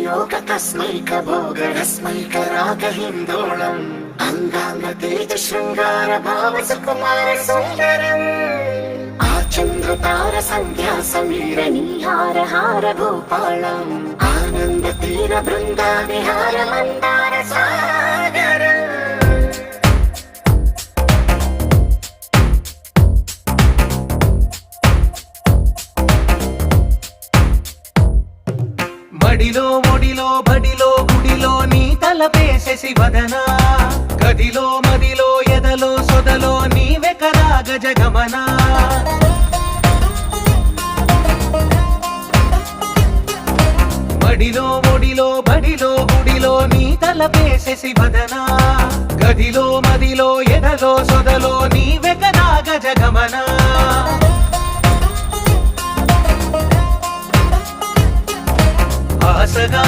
योग तस्मैक भोगरस्मैक रागहिन्दोळम् अंगांग तेज शृंगार भाव सुकुमार सुंदरम् आचंद्र तार संध्या समीर नीहार हार भूपालम् आनंद तीर बृंदा विहार मंदार सागर మడిలో ఒడిలో బడిలో గుడిలో నీ తలపేసేసి వదనా గదిలో మదిలో ఎదలో సొదలో నీవే కదా గజగమనా మడిలో ఒడిలో బడిలో గుడిలో నీ తలపేసేసి వదనా గదిలో మదిలో ఎదలో సొదలో నీవే కదా గజగమనా ఆసగా